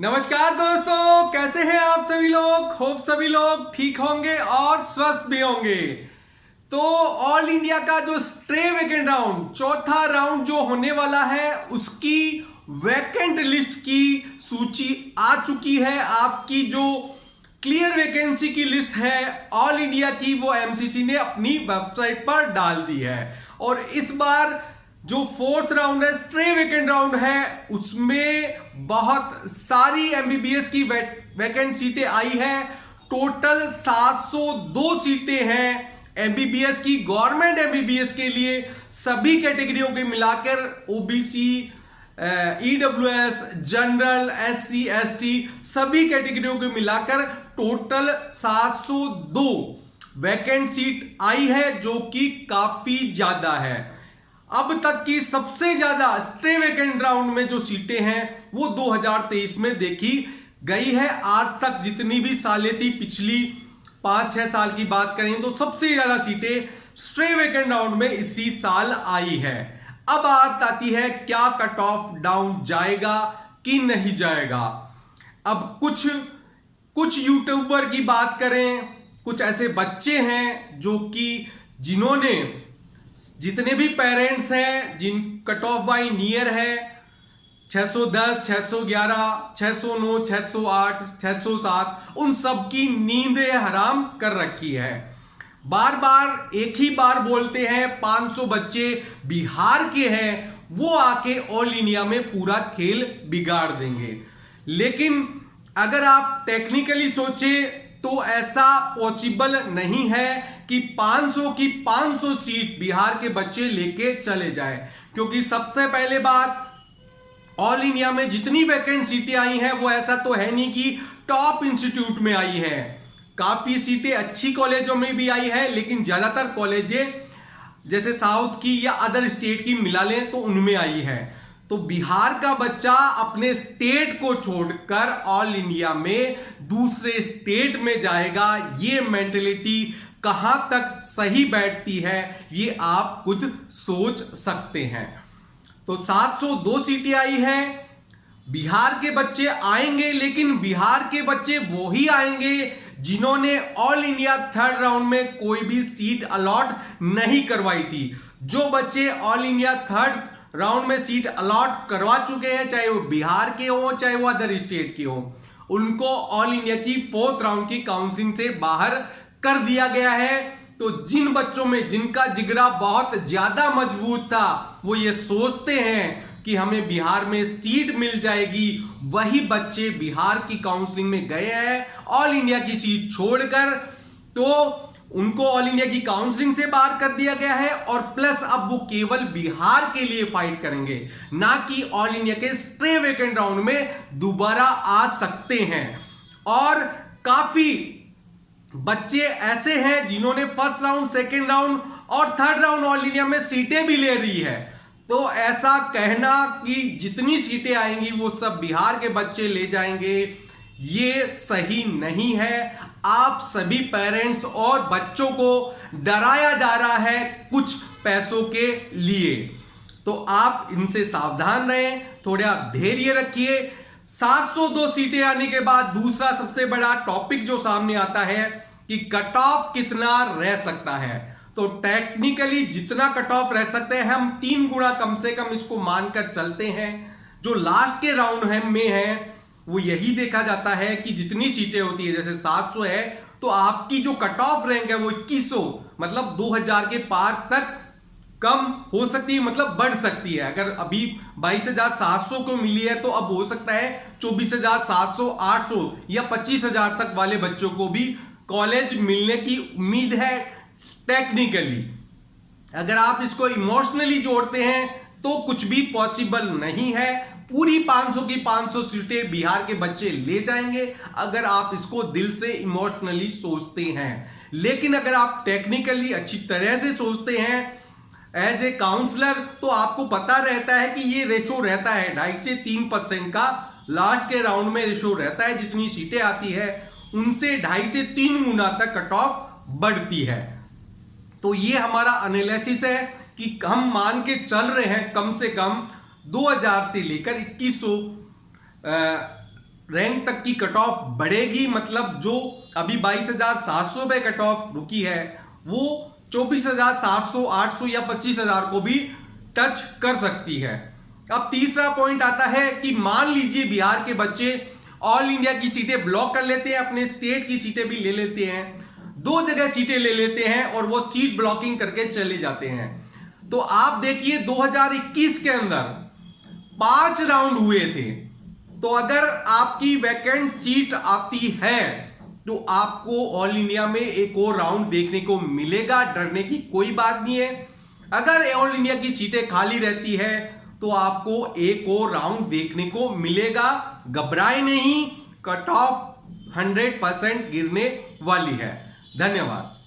नमस्कार दोस्तों, कैसे हैं आप सभी लोग। होप सभी लोग ठीक होंगे और स्वस्थ भी होंगे। तो ऑल इंडिया का जो स्ट्रे वैकेंट राउंड, चौथा राउंड जो होने वाला है, उसकी वैकेंट लिस्ट की सूची आ चुकी है। आपकी जो क्लियर वैकेंसी की लिस्ट है ऑल इंडिया की, वो एमसीसी ने अपनी वेबसाइट पर डाल दी है। और इस बार जो फोर्थ राउंड है, स्ट्रे वैकेंट राउंड है, उसमें बहुत सारी एमबीबीएस की वैकेंट सीटें आई है। टोटल 702 सीटें हैं एमबीबीएस की, गवर्नमेंट एमबीबीएस के लिए। सभी कैटेगरियों के मिलाकर OBC, EWS, general, SC, ST, सभी कैटेगरियों के मिलाकर टोटल 702 वैकेंट सीट आई है, जो कि काफी ज्यादा है। अब तक की सबसे ज्यादा स्टे वैकेंट राउंड में जो सीटें हैं वो 2023 में देखी गई है। आज तक जितनी भी सालें थी, पिछली 5-6 साल की बात करें तो सबसे ज्यादा सीटें स्टे वैकेंट राउंड में इसी साल आई है। अब बात आती है क्या कट ऑफ डाउन जाएगा कि नहीं जाएगा। अब कुछ यूट्यूबर की बात करें, कुछ ऐसे बच्चे हैं जो कि जिन्होंने, जितने भी पेरेंट्स हैं जिन कट ऑफ बाय नियर है 610, 611, 609, 608, 607, उन सब की नींद हराम कर रखी है। बार बार एक ही बार बोलते हैं 500 बच्चे बिहार के हैं, वो आके ऑल इंडिया में पूरा खेल बिगाड़ देंगे। लेकिन अगर आप टेक्निकली सोचे तो ऐसा पॉसिबल नहीं है कि 500 की 500 सीट बिहार के बच्चे लेके चले जाए। क्योंकि सबसे पहले बात, ऑल इंडिया में जितनी वैकेंट सीटें आई हैं वो ऐसा तो है नहीं कि टॉप इंस्टीट्यूट में आई है। काफी सीटें अच्छी कॉलेजों में भी आई है, लेकिन ज्यादातर कॉलेजें जैसे साउथ की या अदर स्टेट की मिला लें तो उनमें आई है। तो बिहार का बच्चा अपने स्टेट को छोड़कर ऑल इंडिया में दूसरे स्टेट में जाएगा, ये मेंटेलिटी कहां तक सही बैठती है ये आप खुद सोच सकते हैं। तो 702 सीटें आई है। बिहार के बच्चे आएंगे, लेकिन बिहार के बच्चे वो ही आएंगे जिन्होंने ऑल इंडिया थर्ड राउंड में कोई भी सीट अलॉट नहीं करवाई थी। जो बच्चे ऑल इंडिया थर्ड राउंड में सीट अलॉट करवा चुके हैं, चाहे वो बिहार के हो चाहे वो अदर स्टेट के हो, उनको ऑल इंडिया की फोर्थ राउंड की काउंसलिंग से बाहर कर दिया गया है। तो जिन बच्चों में जिनका जिगरा बहुत ज्यादा मजबूत था, वो ये सोचते हैं कि हमें बिहार में सीट मिल जाएगी, वही बच्चे बिहार की काउंसलिंग में गए हैं ऑल इंडिया की सीट छोड़कर। तो उनको ऑल इंडिया की काउंसलिंग से बाहर कर दिया गया है, और प्लस अब वो केवल बिहार के लिए फाइट करेंगे, ना कि ऑल इंडिया के स्ट्रे वैकेंट राउंड में दोबारा आ सकते हैं। और काफी बच्चे ऐसे हैं जिन्होंने फर्स्ट राउंड, सेकेंड राउंड और थर्ड राउंड ऑल इंडिया में सीटें भी ले रही है। तो ऐसा कहना कि जितनी सीटें आएंगी वो सब बिहार के बच्चे ले जाएंगे, ये सही नहीं है। आप सभी पेरेंट्स और बच्चों को डराया जा रहा है कुछ पैसों के लिए। तो आप इनसे सावधान रहें, थोड़ा धैर्य रखिए। 702 सीटें आने के बाद दूसरा सबसे बड़ा टॉपिक जो सामने आता है कि कट ऑफ कितना रह सकता है। तो टेक्निकली जितना कट ऑफ रह सकते हैं, हम 3 गुना कम से कम इसको मानकर चलते हैं। जो लास्ट के राउंड में है वो यही देखा जाता है कि जितनी सीटें होती है, जैसे 700 है तो आपकी जो कट ऑफ रैंक है वो 2100, मतलब 2000 के पार तक कम हो सकती है, मतलब बढ़ सकती है। अगर अभी 22,700 को मिली है तो अब हो सकता है 24,700, 800 या 25,000 तक वाले बच्चों को भी कॉलेज मिलने की उम्मीद है टेक्निकली। अगर आप इसको इमोशनली जोड़ते हैं तो कुछ भी पॉसिबल नहीं है। पूरी 500 की 500 सीटें बिहार के बच्चे ले जाएंगे, अगर आप इसको दिल से इमोशनली सोचते हैं। लेकिन अगर आप टेक्निकली अच्छी तरह से सोचते हैं एज ए काउंसलर, तो आपको पता रहता है कि ये रेशो रहता है 2.5 से 3% का। लास्ट के राउंड में रेशो रहता है, जितनी सीटें आती है उनसे 2.5 से 3 गुना तक कट ऑफ बढ़ती है। तो ये हमारा एनालिसिस है कि हम मान के चल रहे हैं कम से कम 2000 से लेकर 2100 रैंक तक की कट ऑफ बढ़ेगी, मतलब जो अभी 22,700 पे कट ऑफ रुकी है वो 24,700, 800 या 25,000 को भी टच कर सकती है। अब तीसरा पॉइंट आता है कि मान लीजिए बिहार के बच्चे ऑल इंडिया की सीटें ब्लॉक कर लेते हैं, अपने स्टेट की सीटें भी ले लेते हैं, 2 जगह सीटें ले लेते हैं और वो सीट ब्लॉकिंग करके चले जाते हैं। तो आप देखिए 2021 के अंदर 5 राउंड हुए थे, तो अगर आपकी वैकेंट सीट आती है तो आपको ऑल इंडिया में एक और राउंड देखने को मिलेगा, डरने की कोई बात नहीं है। अगर ऑल इंडिया की सीटें खाली रहती है तो आपको एक और राउंड देखने को मिलेगा, घबराए नहीं, कट ऑफ 100% गिरने वाली है। धन्यवाद।